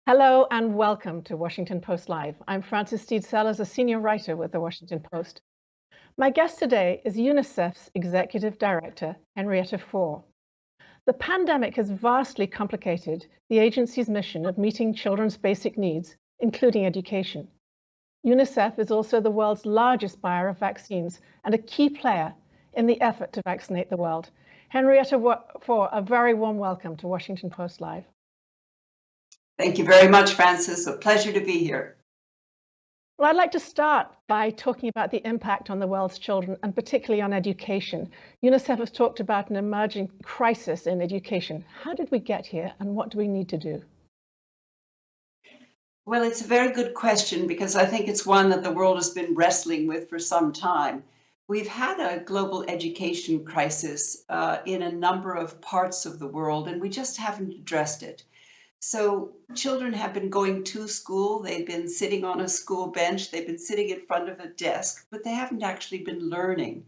Hello and welcome to Washington Post Live. I'm Frances Stead Sellers, a senior writer with the Washington Post. My guest today is UNICEF's Executive Director, Henrietta Fore. The pandemic has vastly complicated the agency's mission of meeting children's basic needs, including education. UNICEF is also the world's largest buyer of vaccines and a key player in the effort to vaccinate the world. Henrietta Fore, a very warm welcome to Washington Post Live. Thank you very much, Frances. A pleasure to be here. Well, I'd like to start by talking about the impact on the world's children and particularly on education. UNICEF has talked about an emerging crisis in education. How did we get here and what do we need to do? Well, it's a very good question because I think it's one that the world has been wrestling with for some time. We've had a global education crisis in a number of parts of the world, and we just haven't addressed it. So children have been going to school, they've been sitting on a school bench, they've been sitting in front of a desk, but they haven't actually been learning.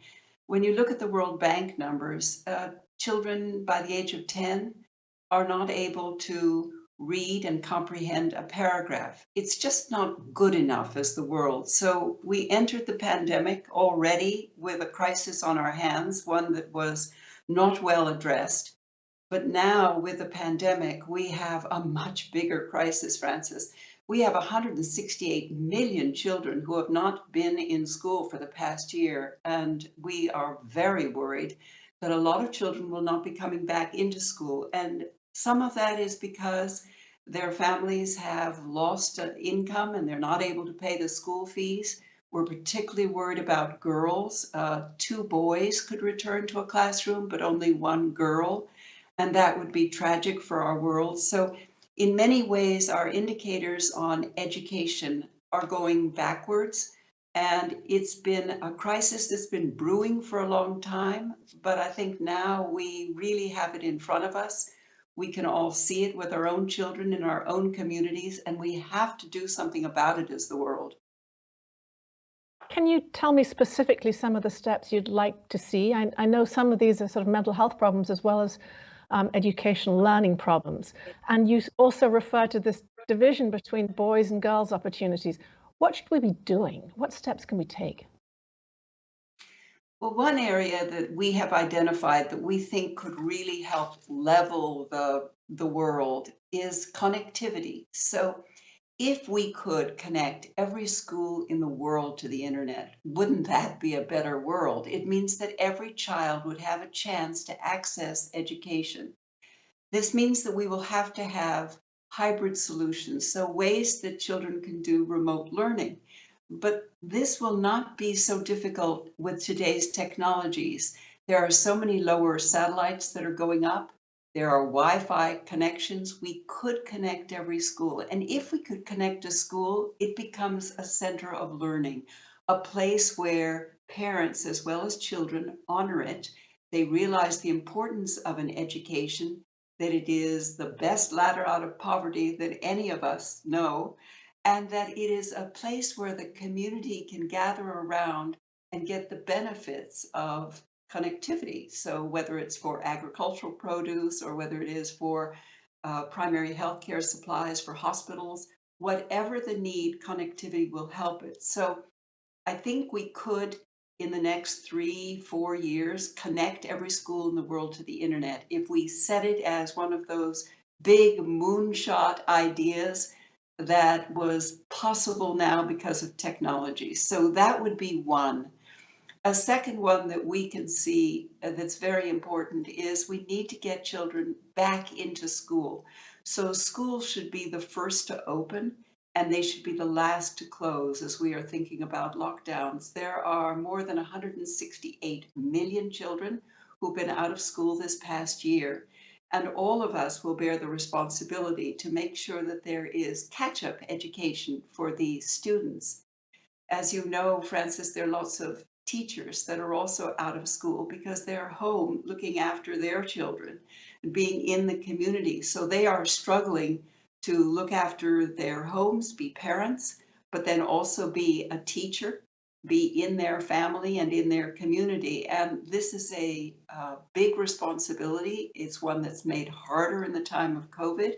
When you look at the World Bank numbers, children by the age of 10 are not able to read and comprehend a paragraph. It's just not good enough as the world. So we entered the pandemic already with a crisis on our hands, one that was not well addressed. But now with the pandemic, we have a much bigger crisis, Frances. We have 168 million children who have not been in school for the past year, and we are very worried that a lot of children will not be coming back into school. And some of that is because their families have lost income and they're not able to pay the school fees. We're particularly worried about girls. Two boys could return to a classroom, but only one girl, and that would be tragic for our world. So in many ways, our indicators on education are going backwards, and it's been a crisis that's been brewing for a long time, but I think now we really have it in front of us. We can all see it with our own children in our own communities, and we have to do something about it as the world. Can you tell me specifically some of the steps you'd like to see? I know some of these are sort of mental health problems as well as educational learning problems. And you also refer to this division between boys and girls opportunities. What should we be doing? What steps can we take? Well, one area that we have identified that we think could really help level the world is connectivity. So if we could connect every school in the world to the internet, wouldn't that be a better world? It means that every child would have a chance to access education. This means that we will have to have hybrid solutions, so ways that children can do remote learning. But this will not be so difficult with today's technologies. There are so many lower satellites that are going up. There are Wi-Fi connections. We could connect every school. And if we could connect a school, it becomes a center of learning, a place where parents as well as children honor it. They realize the importance of an education, that it is the best ladder out of poverty that any of us know, and that it is a place where the community can gather around and get the benefits of connectivity. So whether it's for agricultural produce or whether it is for primary healthcare supplies for hospitals, whatever the need, connectivity will help it. So I think we could, in the next 3, 4 years, connect every school in the world to the internet. If we set it as one of those big moonshot ideas that was possible now because of technology. So that would be one. A second one that we can see that's very important is we need to get children back into school. So schools should be the first to open and they should be the last to close as we are thinking about lockdowns. There are more than 168 million children who've been out of school this past year. And all of us will bear the responsibility to make sure that there is catch-up education for these students. As you know, Frances, there are lots of teachers that are also out of school because they're home looking after their children and being in the community. So they are struggling to look after their homes, be parents, but then also be a teacher, be in their family and in their community. And this is a big responsibility. It's one that's made harder in the time of COVID.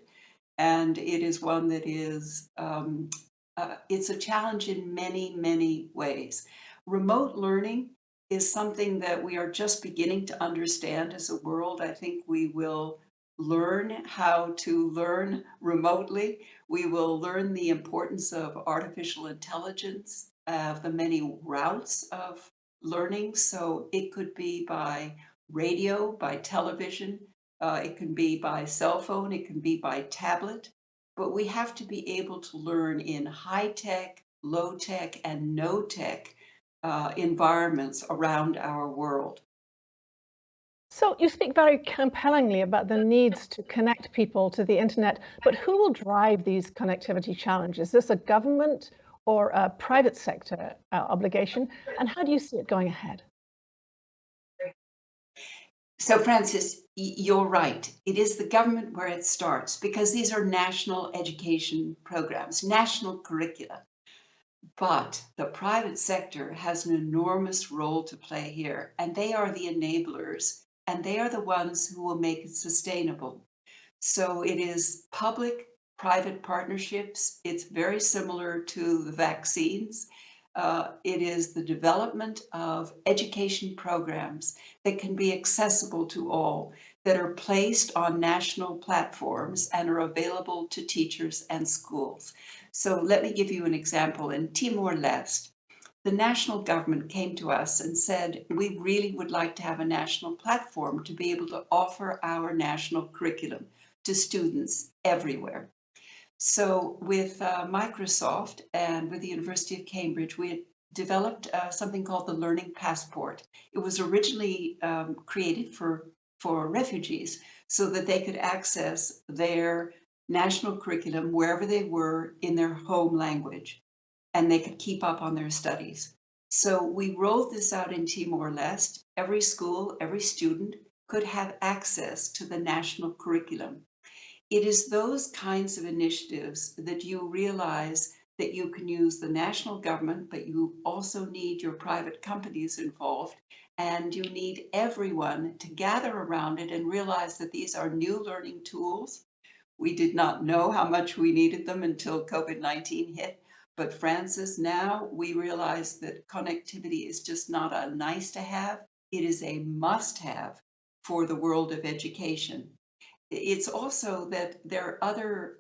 and it is one that is it's a challenge in many, many ways. Remote learning is something that we are just beginning to understand as a world. I think we will learn how to learn remotely. We will learn the importance of artificial intelligence, the many routes of learning. So it could be by radio, by television, it can be by cell phone, it can be by tablet, but we have to be able to learn in high tech, low tech, and no tech environments around our world. So you speak very compellingly about the needs to connect people to the internet, but who will drive these connectivity challenges? Is this a government or a private sector obligation? And how do you see it going ahead? So, Francis, you're right. It is the government where it starts because these are national education programs, national curricula. But the private sector has an enormous role to play here, and they are the enablers, and they are the ones who will make it sustainable. So it is public-private partnerships. It's very similar to the vaccines. It is the development of education programs that can be accessible to all, that are placed on national platforms and are available to teachers and schools. So let me give you an example. In Timor-Leste, the national government came to us and said, we really would like to have a national platform to be able to offer our national curriculum to students everywhere. So with Microsoft and with the University of Cambridge, we had developed something called the Learning Passport. It was originally created for refugees so that they could access their national curriculum wherever they were in their home language, and they could keep up on their studies. So we rolled this out in Timor-Leste. Every school, every student could have access to the national curriculum. It is those kinds of initiatives that you realize that you can use the national government, but you also need your private companies involved, and you need everyone to gather around it and realize that these are new learning tools. We did not know how much we needed them until COVID-19 hit. But Francis, now we realize that connectivity is just not a nice to have, it is a must have for the world of education. It's also that there are other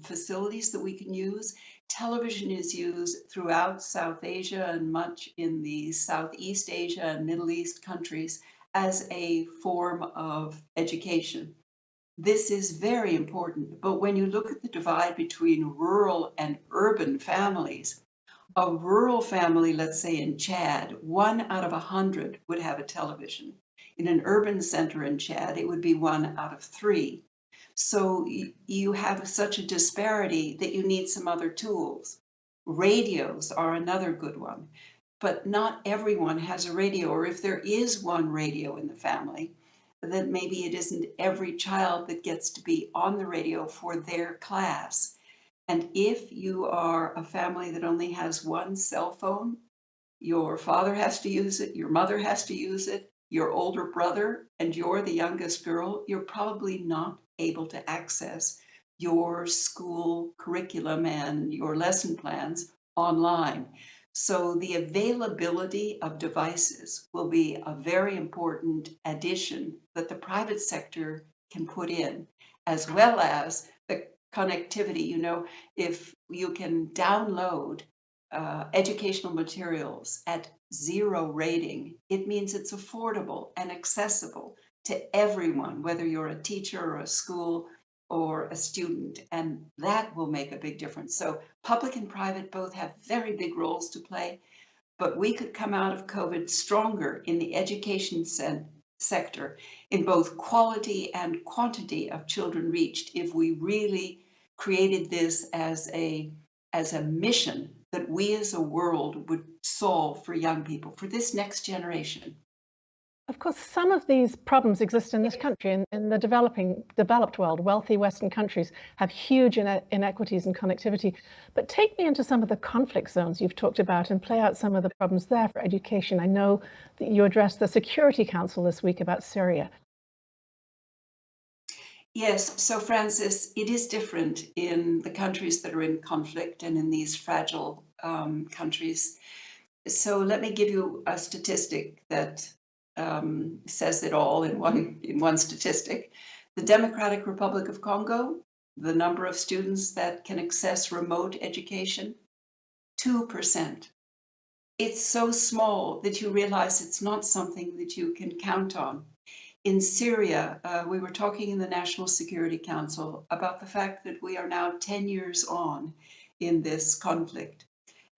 facilities that we can use. Television is used throughout South Asia and much in the Southeast Asia and Middle East countries as a form of education. This is very important, but when you look at the divide between rural and urban families, a rural family, let's say in Chad, 1 out of 100 would have a television. In an urban center in Chad, it would be 1 out of 3. So you have such a disparity that you need some other tools. Radios are another good one, but not everyone has a radio, or if there is one radio in the family, then maybe it isn't every child that gets to be on the radio for their class. And if you are a family that only has one cell phone, your father has to use it, your mother has to use it, your older brother, and you're the youngest girl, you're probably not able to access your school curriculum and your lesson plans online. So the availability of devices will be a very important addition that the private sector can put in, as well as the connectivity. You know, if you can download educational materials at 0 rating, it means it's affordable and accessible to everyone, whether you're a teacher or a school or a student, and that will make a big difference. So public and private both have very big roles to play, but we could come out of COVID stronger in the education sector in both quality and quantity of children reached if we really created this as a mission that we as a world would solve for young people, for this next generation. Of course, some of these problems exist in this country. In the developed world, wealthy Western countries have huge inequities in connectivity. But take me into some of the conflict zones you've talked about and play out some of the problems there for education. I know that you addressed the Security Council this week about Syria. Yes, so Francis, it is different in the countries that are in conflict and in these fragile countries. So let me give you a statistic that says it all in one statistic. The Democratic Republic of Congo, the number of students that can access remote education, 2%. It's so small that you realize it's not something that you can count on. In Syria, we were talking in the National Security Council about the fact that we are now 10 years on in this conflict.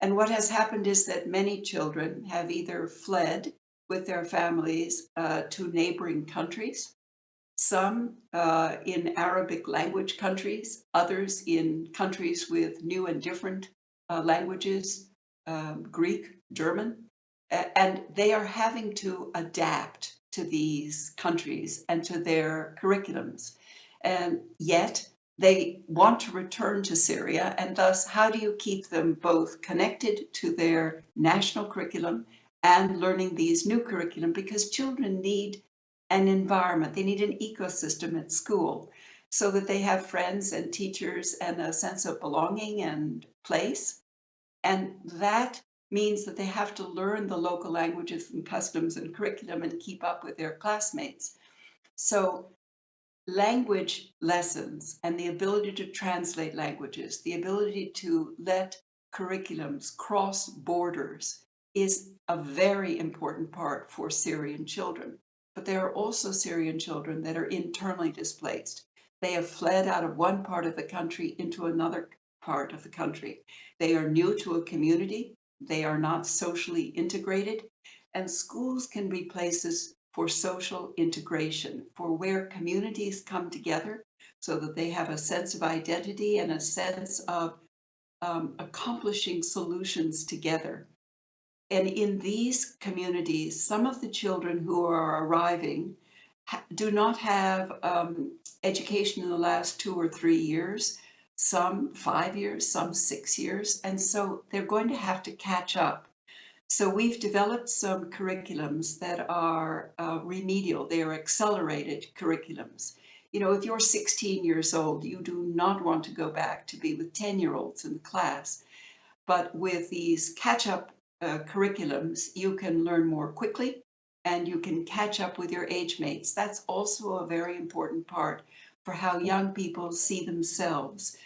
And what has happened is that many children have either fled with their families to neighboring countries, some in Arabic language countries, others in countries with new and different languages, Greek, German, and they are having to adapt to these countries and to their curriculums. And yet they want to return to Syria, and thus, how do you keep them both connected to their national curriculum and learning these new curriculum? Because children need an environment, they need an ecosystem at school so that they have friends and teachers and a sense of belonging and place. And that means that they have to learn the local languages and customs and curriculum and keep up with their classmates. So language lessons and the ability to translate languages, the ability to let curriculums cross borders is a very important part for Syrian children. But there are also Syrian children that are internally displaced. They have fled out of one part of the country into another part of the country. They are new to a community. They are not socially integrated. And schools can be places for social integration, for where communities come together so that they have a sense of identity and a sense of accomplishing solutions together. And in these communities, some of the children who are arriving do not have education in the last 2 or 3 years, some 5 years, some 6 years, and so they're going to have to catch up. So we've developed some curriculums that are remedial. They are accelerated curriculums. You know, if you're 16 years old, you do not want to go back to be with 10-year-olds in the class. But with these catch-up curriculums, you can learn more quickly and you can catch up with your age mates. That's also a very important part for how young people see themselves,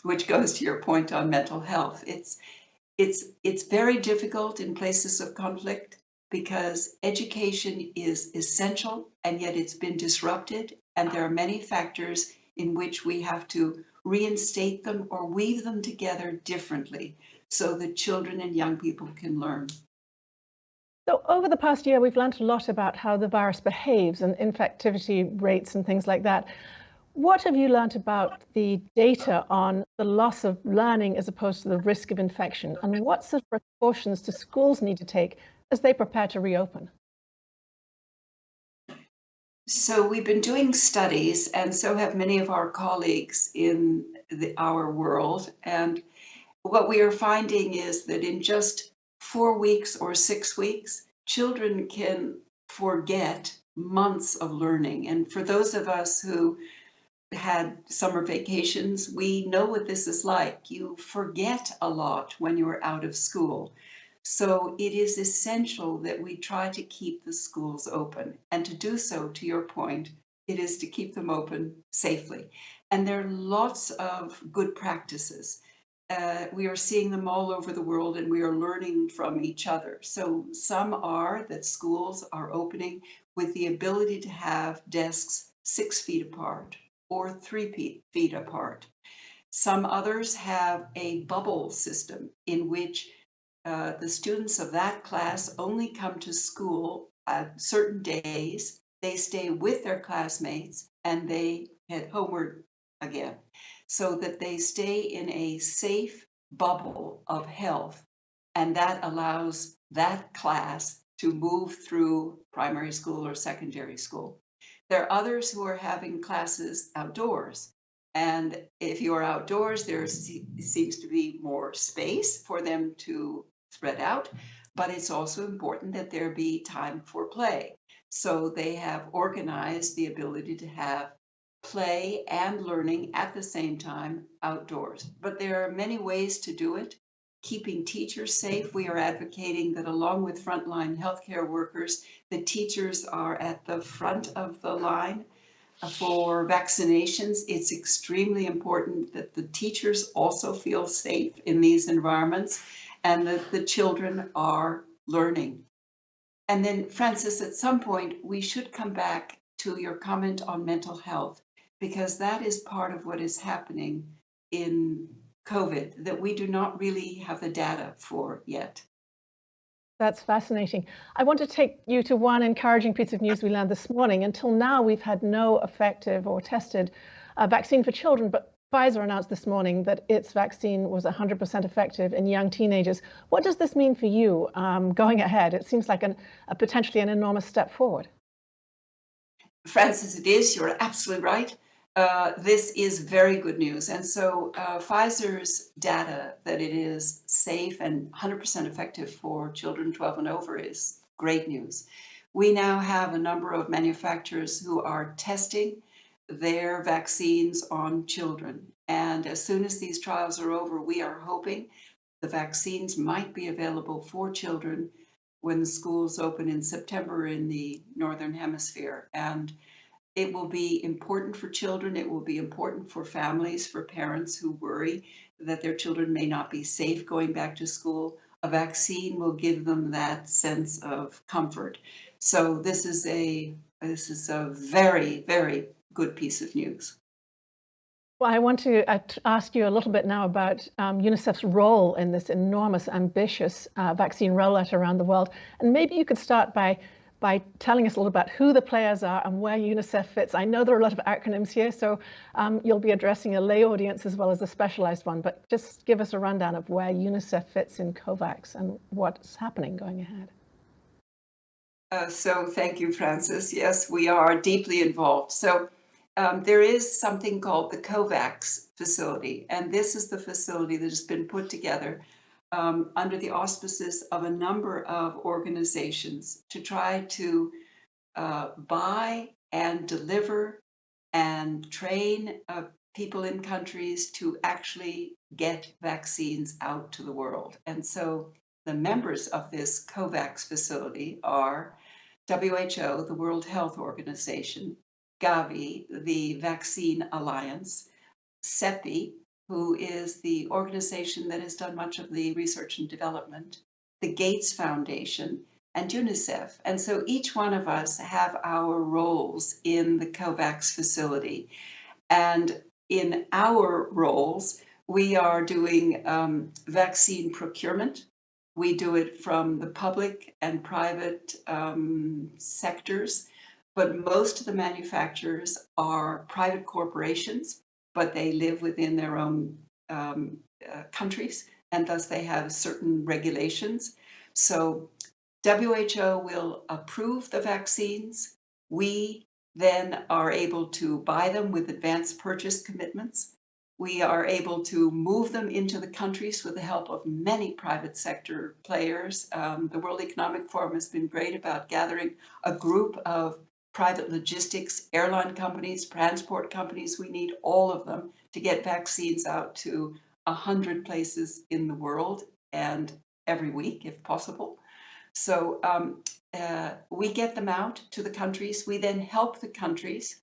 which goes to your point on mental health. It's very difficult in places of conflict because education is essential and yet it's been disrupted, and there are many factors in which we have to reinstate them or weave them together differently so that children and young people can learn. So over the past year, we've learned a lot about how the virus behaves and infectivity rates and things like that. What have you learned about the data on the loss of learning as opposed to the risk of infection? And what sort of precautions do schools need to take as they prepare to reopen? So we've been doing studies, and so have many of our colleagues in our world. And what we are finding is that in just 4 weeks or 6 weeks, children can forget months of learning. And for those of us who had summer vacations, we know what this is like. You forget a lot when you're out of school. So it is essential that we try to keep the schools open. And to do so, to your point, it is to keep them open safely. And there are lots of good practices. We are seeing them all over the world and we are learning from each other. So some are that schools are opening with the ability to have desks 6 feet apart or 3 feet apart. Some others have a bubble system in which the students of that class only come to school at certain days. They stay with their classmates and they head homeward again so that they stay in a safe bubble of health. And that allows that class to move through primary school or secondary school. There are others who are having classes outdoors. And if you are outdoors, there seems to be more space for them to spread out, but it's also important that there be time for play. So they have organized the ability to have play and learning at the same time outdoors. But there are many ways to do it. Keeping teachers safe, we are advocating that along with frontline healthcare workers, the teachers are at the front of the line for vaccinations. It's extremely important that the teachers also feel safe in these environments and that the children are learning. And then, Francis, at some point, we should come back to your comment on mental health, because that is part of what is happening in COVID that we do not really have the data for yet. That's fascinating. I want to take you to one encouraging piece of news we learned this morning. Until now, we've had no effective or tested vaccine for children, but Pfizer announced this morning that its vaccine was 100% effective in young teenagers. What does this mean for you going ahead? It seems like potentially an enormous step forward. Francis, it is. You're absolutely right. This is very good news. And so Pfizer's data that it is safe and 100% effective for children 12 and over is great news. We now have a number of manufacturers who are testing their vaccines on children. And as soon as these trials are over, we are hoping the vaccines might be available for children when the schools open in September in the Northern Hemisphere. And it will be important for children. It will be important for families, for parents who worry that their children may not be safe going back to school. A vaccine will give them that sense of comfort. So this is a very, very good piece of news. Well, I want to ask you a little bit now about UNICEF's role in this enormous, ambitious vaccine rollout around the world. And maybe you could start by telling us a little about who the players are and where UNICEF fits. I know there are a lot of acronyms here, so you'll be addressing a lay audience as well as a specialized one, but just give us a rundown of where UNICEF fits in COVAX and what's happening going ahead. So thank you, Francis. Yes, we are deeply involved. So there is something called the COVAX facility, and this is the facility that has been put together under the auspices of a number of organizations to try to buy and deliver and train people in countries to actually get vaccines out to the world. And so the members of this COVAX facility are WHO, the World Health Organization, Gavi, the Vaccine Alliance, CEPI, who is the organization that has done much of the research and development, the Gates Foundation, and UNICEF. And so each one of us have our roles in the COVAX facility. And in our roles, we are doing vaccine procurement. We do it from the public and private sectors, but most of the manufacturers are private corporations, but they live within their own countries, and thus they have certain regulations. So WHO will approve the vaccines. We then are able to buy them with advance purchase commitments. We are able to move them into the countries with the help of many private sector players. The World Economic Forum has been great about gathering a group of private logistics, airline companies, transport companies. We need all of them to get vaccines out to 100 places in the world and every week if possible. So we get them out to the countries. We then help the countries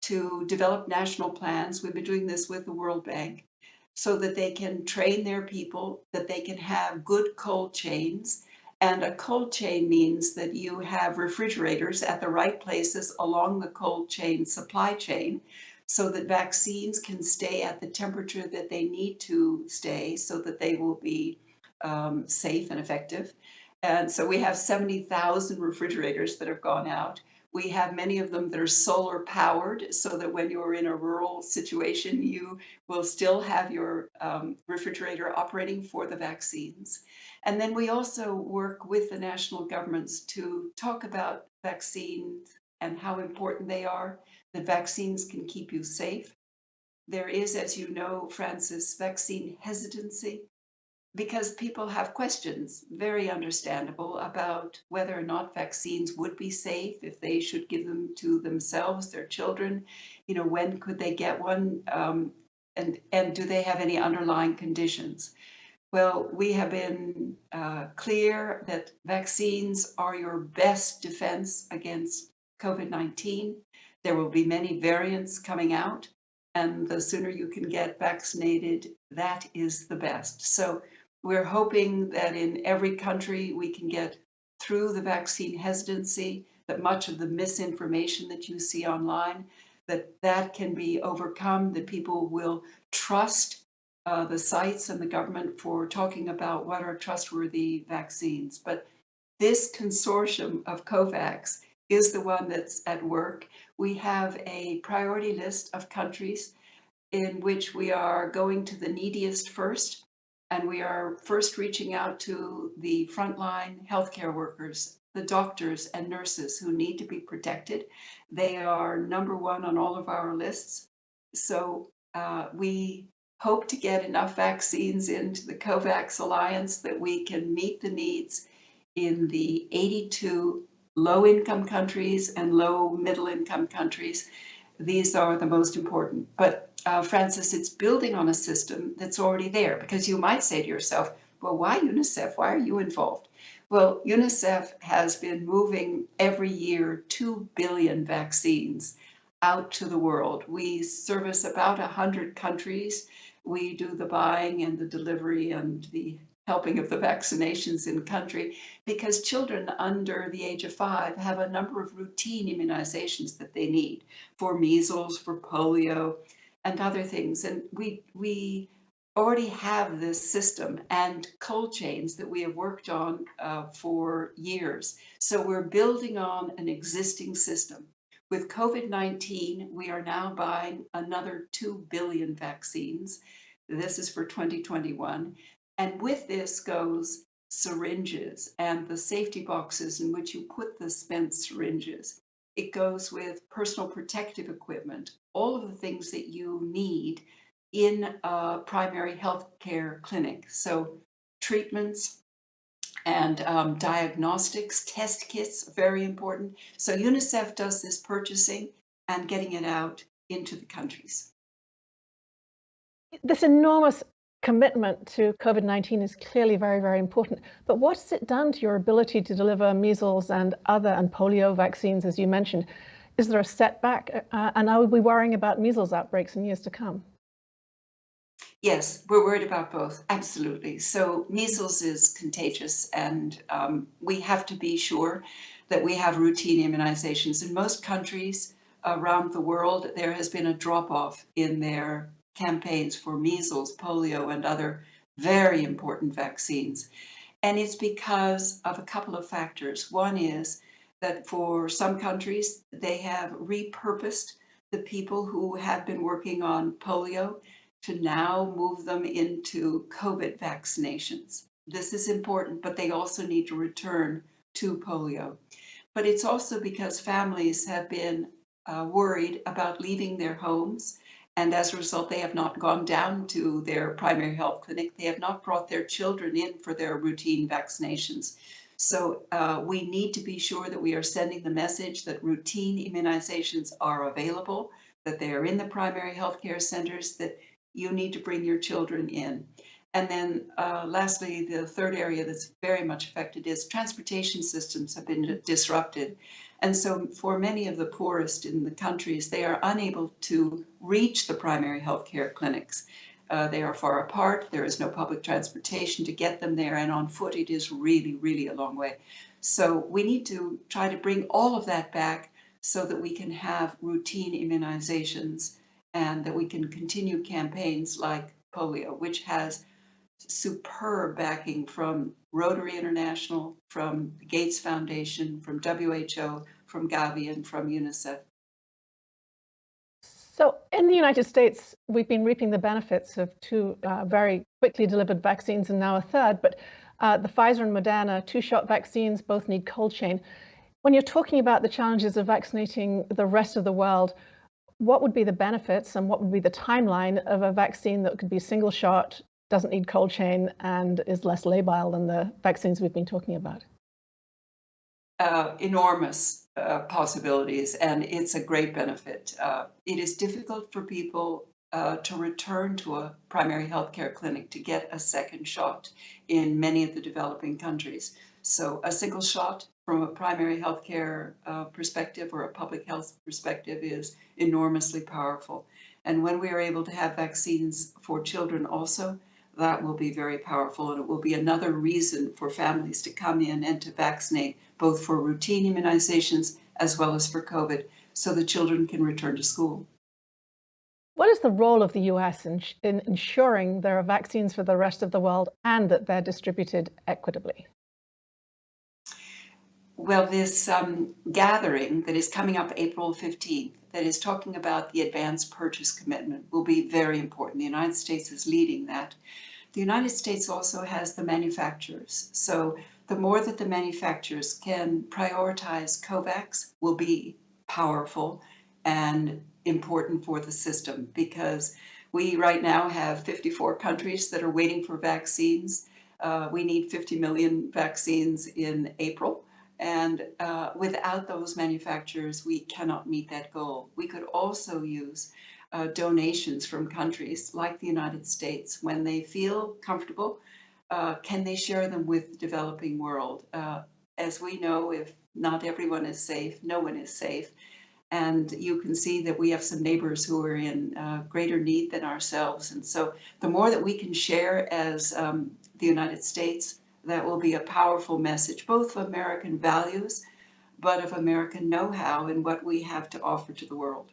to develop national plans. We've been doing this with the World Bank so that they can train their people, that they can have good cold chains. And a cold chain means that you have refrigerators at the right places along the cold chain supply chain so that vaccines can stay at the temperature that they need to stay so that they will be safe and effective. And so we have 70,000 refrigerators that have gone out. We have many of them that are solar powered so that when you're in a rural situation, you will still have your refrigerator operating for the vaccines. And then we also work with the national governments to talk about vaccines and how important they are, that vaccines can keep you safe. There is, as you know, Francis, vaccine hesitancy. because people have questions, very understandable, about whether or not vaccines would be safe, if they should give them to themselves, their children, when could they get one, and do they have any underlying conditions? Well, we have been clear that vaccines are your best defense against COVID-19. There will be many variants coming out, and the sooner you can get vaccinated, that is the best. So we're hoping that in every country we can get through the vaccine hesitancy, that much of the misinformation that you see online, that can be overcome, that people will trust the sites and the government for talking about what are trustworthy vaccines. But this consortium of COVAX is the one that's at work. We have a priority list of countries in which we are going to the neediest first, and we are first reaching out to the frontline healthcare workers, the doctors and nurses who need to be protected. They are number one on all of our lists. So we hope to get enough vaccines into the COVAX Alliance that we can meet the needs in the 82 low-income countries and low-middle-income countries. These are the most important. But Francis, it's building on a system that's already there, because you might say to yourself, well, why UNICEF? Why are you involved? Well, UNICEF has been moving every year 2 billion vaccines out to the world. We service about 100 countries. We do the buying and the delivery and the helping of the vaccinations in country, because children under the age of 5 have a number of routine immunizations that they need for measles, for polio, and other things. And we already have this system and cold chains that we have worked on for years. So we're building on an existing system. With COVID-19, we are now buying another 2 billion vaccines. This is for 2021. And with this goes syringes and the safety boxes in which you put the spent syringes. It goes with personal protective equipment, all of the things that you need in a primary health care clinic. So treatments and diagnostics, test kits, very important. So UNICEF does this purchasing and getting it out into the countries. This enormous commitment to COVID-19 is clearly very, very important. But what's it done to your ability to deliver measles and polio vaccines, as you mentioned? Is there a setback? And are we worrying about measles outbreaks in years to come? Yes, we're worried about both. Absolutely. So measles is contagious, and we have to be sure that we have routine immunizations. In most countries around the world, there has been a drop-off in their campaigns for measles, polio, and other very important vaccines. And it's because of a couple of factors. One is that for some countries, they have repurposed the people who have been working on polio to now move them into COVID vaccinations. This is important, but they also need to return to polio. But it's also because families have been worried about leaving their homes, and as a result, they have not gone down to their primary health clinic. They have not brought their children in for their routine vaccinations. So we need to be sure that we are sending the message that routine immunizations are available, that they are in the primary health care centers, that you need to bring your children in. And then lastly, the third area that's very much affected is transportation systems have been disrupted. And so for many of the poorest in the countries, they are unable to reach the primary health care clinics. They are far apart. There is no public transportation to get them there. And on foot, it is really, really a long way. So we need to try to bring all of that back so that we can have routine immunizations and that we can continue campaigns like polio, which has superb backing from Rotary International, from the Gates Foundation, from WHO, from Gavi, and from UNICEF. So in the United States, we've been reaping the benefits of two very quickly delivered vaccines and now a third, but the Pfizer and Moderna two-shot vaccines both need cold chain. When you're talking about the challenges of vaccinating the rest of the world, what would be the benefits and what would be the timeline of a vaccine that could be single shot, doesn't need cold chain, and is less labile than the vaccines we've been talking about? Enormous possibilities, and it's a great benefit. It is difficult for people to return to a primary healthcare clinic to get a second shot in many of the developing countries. So a single shot from a primary healthcare perspective or a public health perspective is enormously powerful. And when we are able to have vaccines for children also, that will be very powerful, and it will be another reason for families to come in and to vaccinate, both for routine immunizations as well as for COVID, so the children can return to school. What is the role of the US in ensuring there are vaccines for the rest of the world and that they're distributed equitably? Well, this gathering that is coming up April 15th, that is talking about the advance purchase commitment, will be very important. The United States is leading that. The United States also has the manufacturers. So the more that the manufacturers can prioritize COVAX will be powerful and important for the system, because we right now have 54 countries that are waiting for vaccines. We need 50 million vaccines in April. And without those manufacturers, we cannot meet that goal. We could also use donations from countries like the United States. When they feel comfortable, can they share them with the developing world? As we know, if not everyone is safe, no one is safe. And you can see that we have some neighbors who are in greater need than ourselves. And so the more that we can share as the United States, that will be a powerful message, both of American values, but of American know-how and what we have to offer to the world.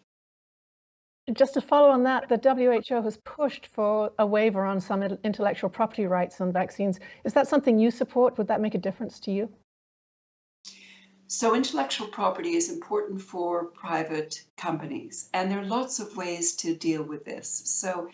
Just to follow on that, the WHO has pushed for a waiver on some intellectual property rights on vaccines. Is that something you support? Would that make a difference to you? So intellectual property is important for private companies, and there are lots of ways to deal with this. So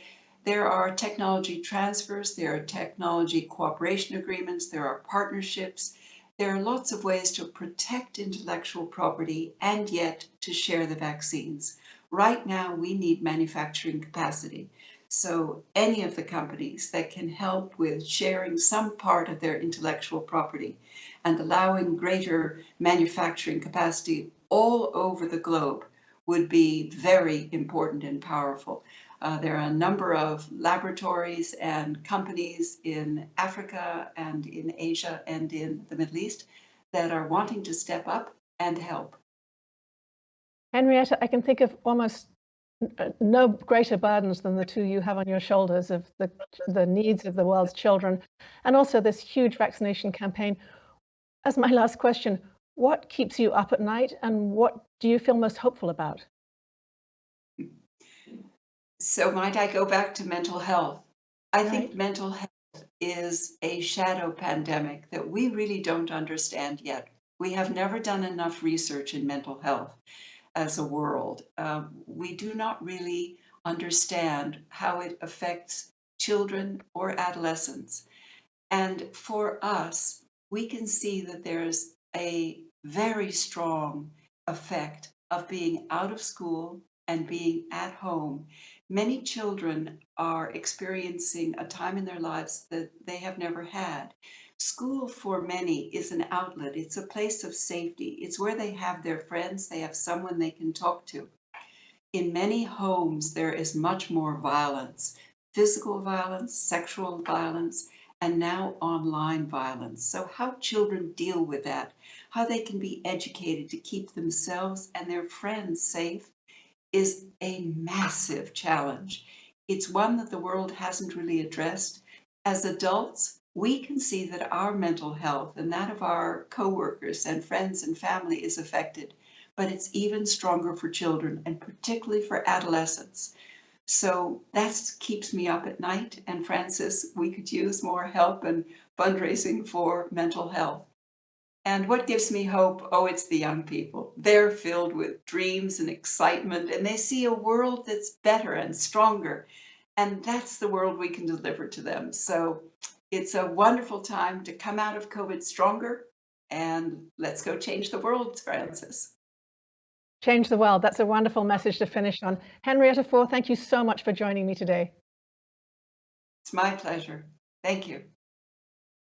there are technology transfers, there are technology cooperation agreements, there are partnerships. There are lots of ways to protect intellectual property and yet to share the vaccines. Right now, we need manufacturing capacity. So any of the companies that can help with sharing some part of their intellectual property and allowing greater manufacturing capacity all over the globe would be very important and powerful. There are a number of laboratories and companies in Africa and in Asia and in the Middle East that are wanting to step up and help. Henrietta, I can think of almost no greater burdens than the two you have on your shoulders of the needs of the world's children, and also this huge vaccination campaign. As my last question, what keeps you up at night, and what do you feel most hopeful about? So might I go back to mental health? I think Right. mental health is a shadow pandemic that we really don't understand yet. We have never done enough research in mental health as a world. We do not really understand how it affects children or adolescents. And for us, we can see that there's a very strong effect of being out of school and being at home. Many children are experiencing a time in their lives that they have never had. School for many is an outlet. It's a place of safety. It's where they have their friends. They have someone they can talk to. In many homes, there is much more violence, physical violence, sexual violence, and now online violence. So how children deal with that, how they can be educated to keep themselves and their friends safe, is a massive challenge. It's one that the world hasn't really addressed. As adults, we can see that our mental health and that of our coworkers and friends and family is affected, but it's even stronger for children and particularly for adolescents. So that keeps me up at night. And Francis, we could use more help and fundraising for mental health. And what gives me hope? Oh, it's the young people. They're filled with dreams and excitement, and they see a world that's better and stronger. And that's the world we can deliver to them. So it's a wonderful time to come out of COVID stronger, and let's go change the world, Francis. Change the world. That's a wonderful message to finish on. Henrietta Fore, thank you so much for joining me today. It's my pleasure. Thank you.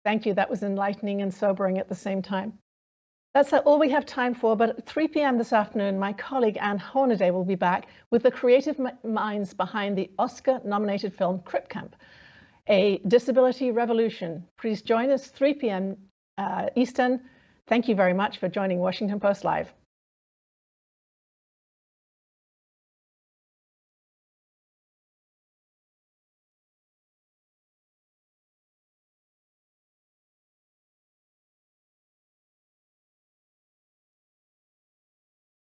Thank you. That was enlightening and sobering at the same time. That's all we have time for, but at 3 p.m. this afternoon, my colleague Anne Hornaday will be back with the creative minds behind the Oscar-nominated film Crip Camp, a disability revolution. Please join us 3 p.m. Eastern. Thank you very much for joining Washington Post Live.